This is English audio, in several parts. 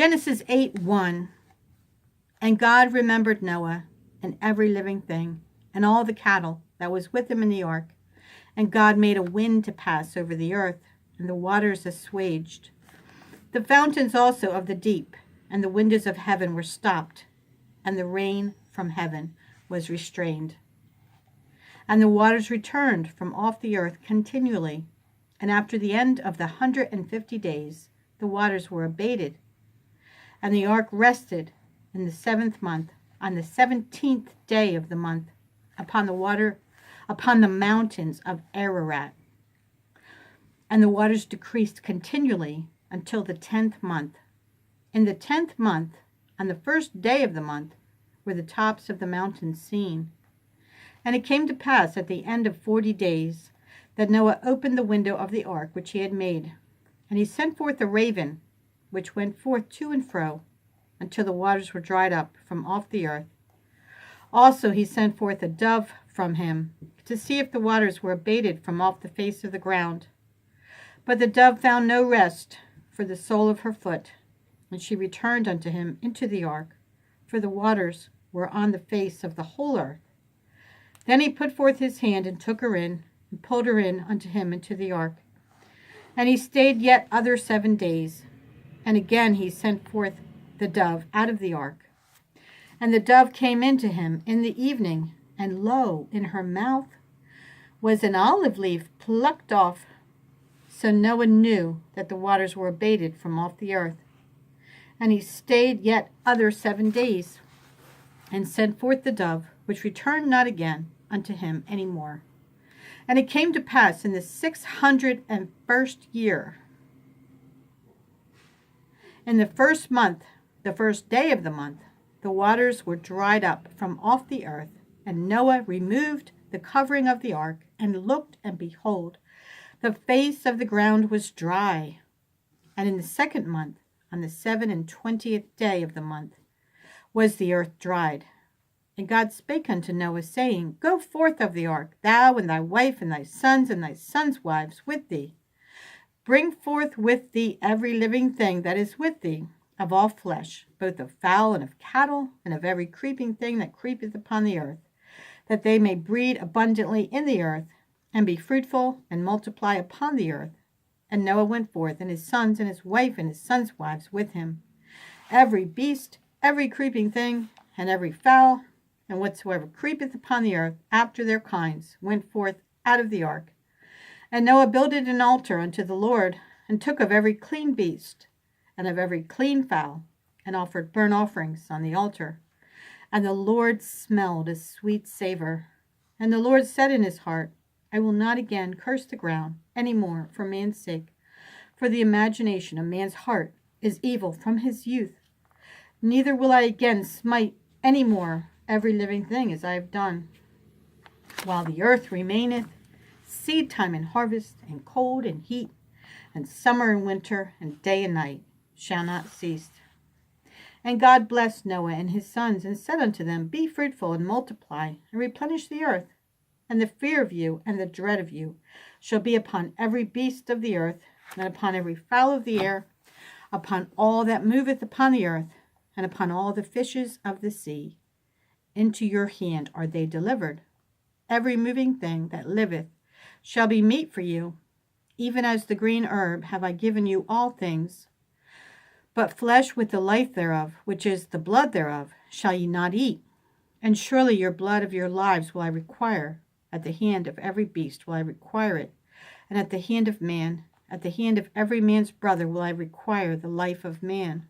Genesis 8:1. And God remembered Noah and every living thing and all the cattle that was with him in the ark. And God made a wind to pass over the earth, and the waters assuaged. The fountains also of the deep and the windows of heaven were stopped, and the rain from heaven was restrained. And the waters returned from off the earth continually. And after the end of the 150 days, the waters were abated. And the ark rested in the 7th month, on the 17th day of the month, upon the mountains of Ararat. And the waters decreased continually until the 10th month. In the 10th month, on the 1st day of the month, were the tops of the mountains seen. And it came to pass at the end of 40 days that Noah opened the window of the ark which he had made, and he sent forth a raven, which went forth to and fro, until the waters were dried up from off the earth. Also he sent forth a dove from him, to see if the waters were abated from off the face of the ground. But the dove found no rest for the sole of her foot, and she returned unto him into the ark, for the waters were on the face of the whole earth. Then he put forth his hand and took her in, and pulled her in unto him into the ark. And he stayed yet other 7 days. And again he sent forth the dove out of the ark. And the dove came in to him in the evening, and lo, in her mouth was an olive leaf plucked off. So Noah knew that the waters were abated from off the earth. And he stayed yet other 7 days, and sent forth the dove, which returned not again unto him any more. And it came to pass in the 601st year, in the 1st month, the 1st day of the month, the waters were dried up from off the earth, and Noah removed the covering of the ark, and looked, and behold, the face of the ground was dry. And in the 2nd month, on the 27th day of the month, was the earth dried. And God spake unto Noah, saying, Go forth of the ark, thou and thy wife and thy sons' wives with thee. Bring forth with thee every living thing that is with thee, of all flesh, both of fowl and of cattle, and of every creeping thing that creepeth upon the earth, that they may breed abundantly in the earth, and be fruitful, and multiply upon the earth. And Noah went forth, and his sons, and his wife, and his sons' wives with him. Every beast, every creeping thing, and every fowl, and whatsoever creepeth upon the earth after their kinds, went forth out of the ark. And Noah builded an altar unto the Lord, and took of every clean beast, and of every clean fowl, and offered burnt offerings on the altar. And the Lord smelled a sweet savor. And the Lord said in his heart, I will not again curse the ground any more for man's sake, for the imagination of man's heart is evil from his youth. Neither will I again smite any more every living thing as I have done. While the earth remaineth, seed time and harvest, and cold and heat, and summer and winter, and day and night shall not cease. And God blessed Noah and his sons, and said unto them, Be fruitful, and multiply, and replenish the earth. And the fear of you and the dread of you shall be upon every beast of the earth, and upon every fowl of the air, upon all that moveth upon the earth, and upon all the fishes of the sea. Into your hand are they delivered. Every moving thing that liveth shall be meat for you. Even as the green herb have I given you all things. But flesh with the life thereof, which is the blood thereof, shall ye not eat. And surely your blood of your lives will I require. At the hand of every beast will I require it. And at the hand of man, at the hand of every man's brother will I require the life of man.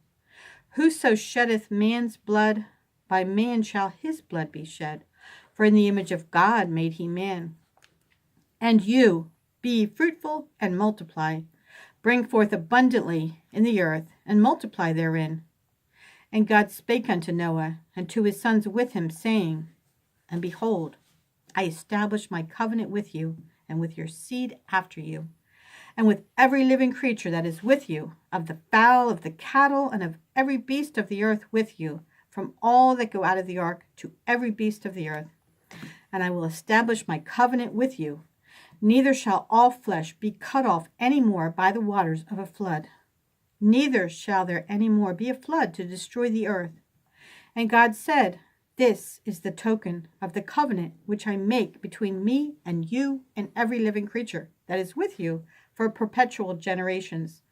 Whoso sheddeth man's blood, by man shall his blood be shed. For in the image of God made he man. And you, be fruitful and multiply. Bring forth abundantly in the earth, and multiply therein. And God spake unto Noah, and to his sons with him, saying, And behold, I establish my covenant with you, and with your seed after you, and with every living creature that is with you, of the fowl, of the cattle, and of every beast of the earth with you, from all that go out of the ark to every beast of the earth. And I will establish my covenant with you. Neither shall all flesh be cut off any more by the waters of a flood. neither shall there any more be a flood to destroy the earth. And God said, This is the token of the covenant which I make between me and you and every living creature that is with you for perpetual generations.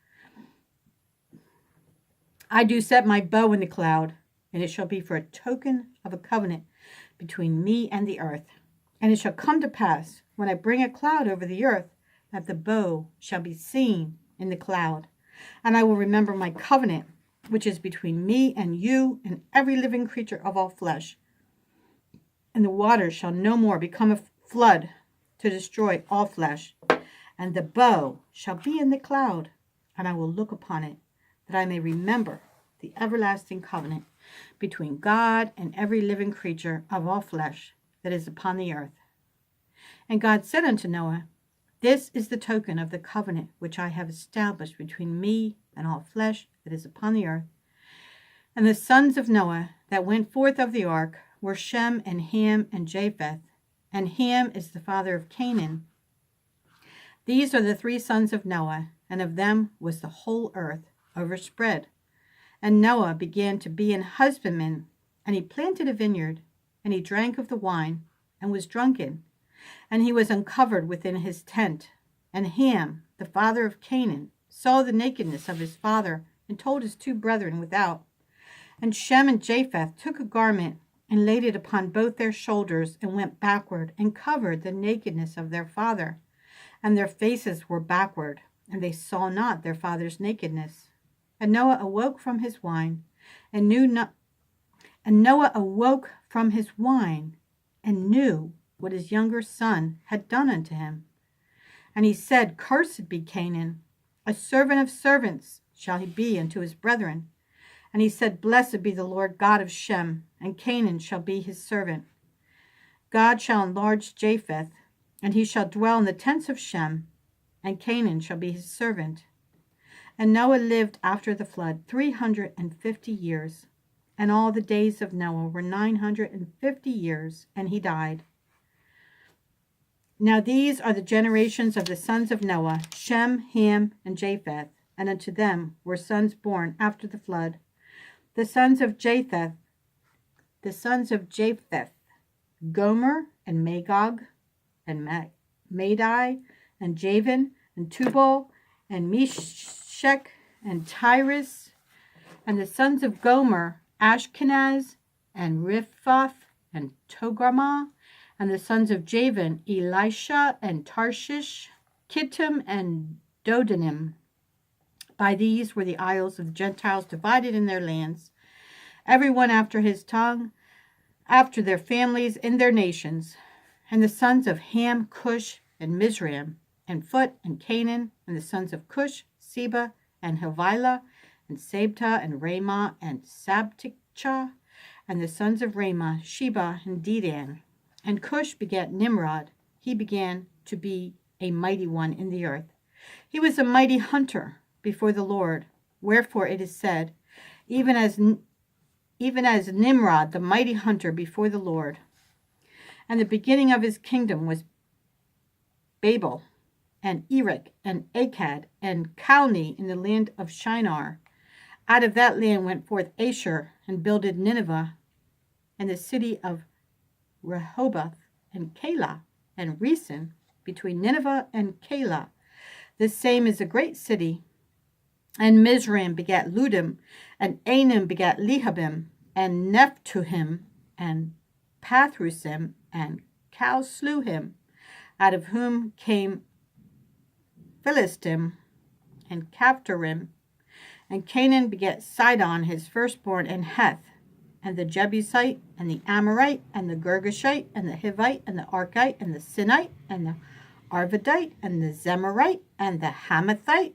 I do set my bow in the cloud, and it shall be for a token of a covenant between me and the earth. And it shall come to pass, when I bring a cloud over the earth, that the bow shall be seen in the cloud. And I will remember my covenant, which is between me and you and every living creature of all flesh. And the waters shall no more become a flood to destroy all flesh. And the bow shall be in the cloud, and I will look upon it, that I may remember the everlasting covenant between God and every living creature of all flesh that is upon the earth. And God said unto Noah, This is the token of the covenant which I have established between me and all flesh that is upon the earth. And the sons of Noah that went forth of the ark were Shem and Ham and Japheth. And Ham is the father of Canaan. These are the three sons of Noah, and of them was the whole earth overspread. And Noah began to be an husbandman, and he planted a vineyard, and he drank of the wine, and was drunken. And he was uncovered within his tent. And Ham, the father of Canaan, saw the nakedness of his father, and told his two brethren without. And Shem and Japheth took a garment, and laid it upon both their shoulders, and went backward, and covered the nakedness of their father. And their faces were backward, and they saw not their father's nakedness. And Noah awoke from his wine, and Noah awoke from his wine, and knew what his younger son had done unto him. And he said, Cursed be Canaan, a servant of servants shall he be unto his brethren. And he said, Blessed be the Lord God of Shem, and Canaan shall be his servant. God shall enlarge Japheth, and he shall dwell in the tents of Shem, and Canaan shall be his servant. And Noah lived after the flood 350 years, and all the days of Noah were 950 years, and he died. Now these are the generations of the sons of Noah, Shem, Ham, and Japheth, and unto them were sons born after the flood. The sons of Japheth, Gomer, and Magog, and Madai, and Javan, and Tubal, and Meshech, and Tyrus. And the sons of Gomer, Ashkenaz, and Riphath, and Togarmah. And the sons of Javan, Elisha, and Tarshish, Kittim, and Dodanim. By these were the isles of the Gentiles divided in their lands, every one after his tongue, after their families in their nations. And the sons of Ham, Cush, and Mizraim, and Phut, and Canaan. And the sons of Cush, Seba, and Havilah, and Sabta, and Ramah, and Sabticha. And the sons of Ramah, Sheba, and Dedan. And Cush begat Nimrod. He began to be a mighty one in the earth. He was a mighty hunter before the Lord. Wherefore it is said, even as Nimrod, the mighty hunter before the Lord. And the beginning of his kingdom was Babel, and Erech, and Akkad, and Calneh in the land of Shinar. Out of that land went forth Asher, and builded Nineveh, and the city of Rehoboth, and Calah, and Resen, between Nineveh and Calah. This same is a great city. And Mizraim begat Ludim, and Anim begat Lehabim, and Nephtuhim, and Pathrusim, and Calsluhim, out of whom came Philistim, and Caphtorim. And Canaan begat Sidon his firstborn, and Heth, and the Jebusite, and the Amorite, and the Girgashite, and the Hivite, and the Archite, and the Sinite, and the Arvadite, and the Zemarite, and the Hamathite.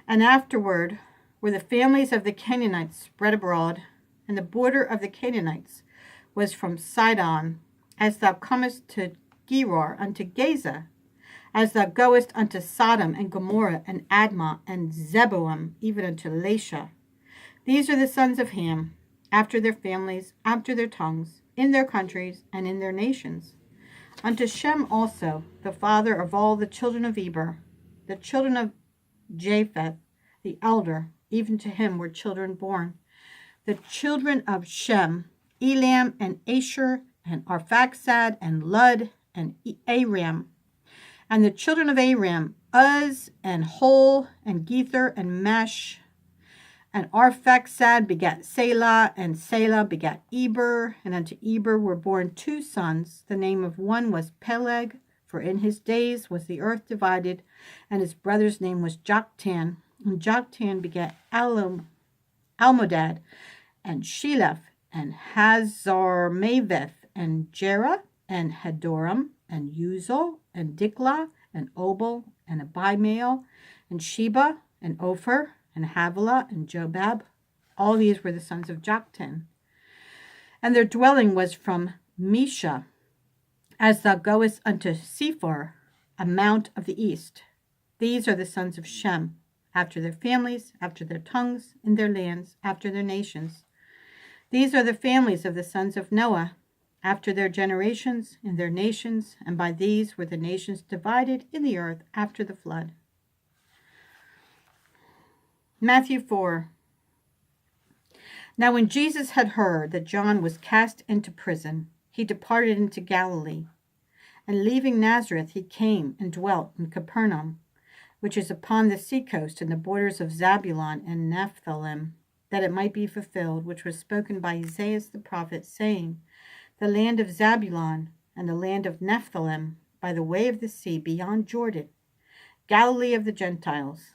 And afterward were the families of the Canaanites spread abroad, and the border of the Canaanites was from Sidon, as thou comest to Gerar unto Gaza, as thou goest unto Sodom and Gomorrah and Admah and Zeboim, even unto Lasha. These are the sons of Ham, after their families, after their tongues, in their countries, and in their nations. Unto Shem also, the father of all the children of Eber, the children of Japheth, the elder, even to him were children born. The children of Shem, Elam and Asher and Arphaxad and Lud and Aram. And the children of Aram, Uz and Hol and Gether and Mesh. And Arphaxad begat Selah, and Selah begat Eber, and unto Eber were born 2 sons. The name of one was Peleg, for in his days was the earth divided, and his brother's name was Joktan. And Joktan begat Almodad, and Sheleph, and Hazarmaveth, and Jerah, and Hadoram, and Uzal, and Diklah, and Obal, and Abimael, and Sheba, and Ophir, and Havilah, and Jobab. All these were the sons of Joktan. And their dwelling was from Mesha, as thou goest unto Sephar, a mount of the east. These are the sons of Shem, after their families, after their tongues, in their lands, after their nations. These are the families of the sons of Noah, after their generations, in their nations, and by these were the nations divided in the earth after the flood. Matthew 4. Now when Jesus had heard that John was cast into prison, he departed into Galilee. And leaving Nazareth, he came and dwelt in Capernaum, which is upon the seacoast in the borders of Zabulon and Naphthalim, that it might be fulfilled, which was spoken by Isaiah the prophet, saying, The land of Zabulon and the land of Naphthalim, by the way of the sea beyond Jordan, Galilee of the Gentiles.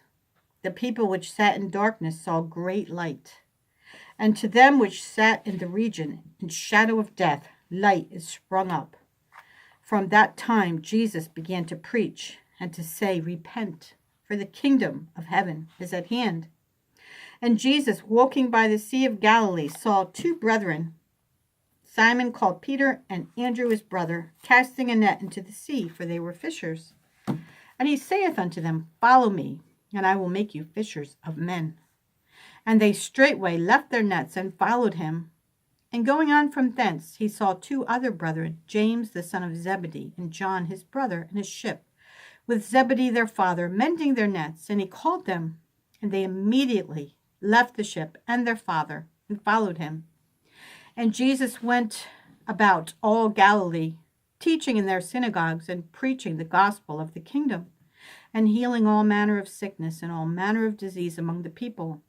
The people which sat in darkness saw great light. And to them which sat in the region in shadow of death, light is sprung up. From that time Jesus began to preach and to say, Repent, for the kingdom of heaven is at hand. And Jesus, walking by the Sea of Galilee, saw 2 brethren, Simon called Peter and Andrew his brother, casting a net into the sea, for they were fishers. And he saith unto them, Follow me, and I will make you fishers of men. And they straightway left their nets and followed him. And going on from thence, he saw 2 other brethren, James the son of Zebedee, and John his brother, in a ship, with Zebedee their father, mending their nets. And he called them, and they immediately left the ship and their father, and followed him. And Jesus went about all Galilee, teaching in their synagogues, and preaching the gospel of the kingdom, and healing all manner of sickness and all manner of disease among the people.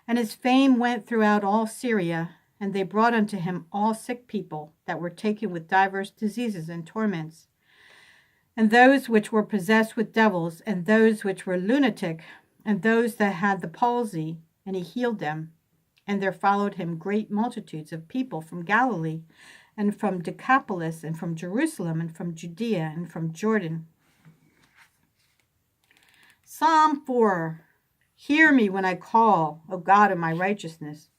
And his fame went throughout all Syria, and they brought unto him all sick people that were taken with divers diseases and torments, and those which were possessed with devils, and those which were lunatic, and those that had the palsy, and he healed them. And there followed him great multitudes of people from Galilee, and from Decapolis, and from Jerusalem, and from Judea, and from Jordan. Psalm 4. Hear me when I call, O God of my righteousness.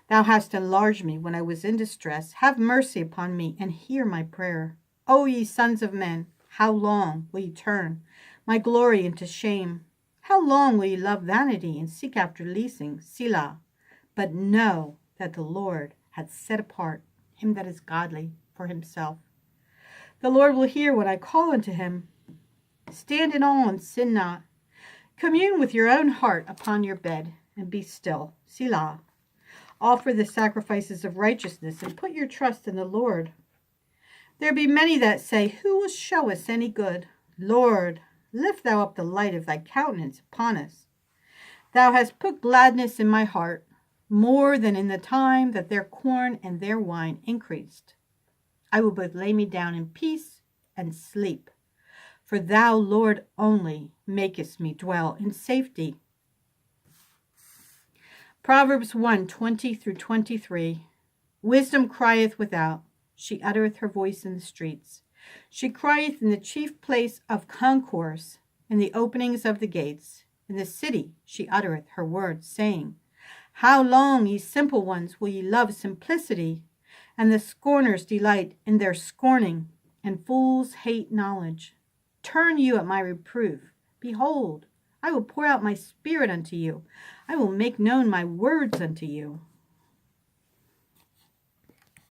Thou hast enlarged me when I was in distress. Have mercy upon me, and hear my prayer. O ye sons of men, how long will ye turn my glory into shame? How long will ye love vanity, and seek after leasing? Selah. But know that the Lord hath set apart him that is godly for himself. The Lord will hear when I call unto him. Stand in awe and sin not. Commune with your own heart upon your bed, and be still. Selah. Offer the sacrifices of righteousness, and put your trust in the Lord. There be many that say, Who will show us any good? Lord, lift thou up the light of thy countenance upon us. Thou hast put gladness in my heart, more than in the time that their corn and their wine increased. I will both lay me down in peace and sleep. For thou, Lord, only makest me dwell in safety. Proverbs 1:20-23. Wisdom crieth without, she uttereth her voice in the streets. She crieth in the chief place of concourse, in the openings of the gates. In the city she uttereth her words, saying, How long, ye simple ones, will ye love simplicity? And the scorners delight in their scorning, and fools hate knowledge. Turn you at my reproof. Behold, I will pour out my spirit unto you. I will make known my words unto you.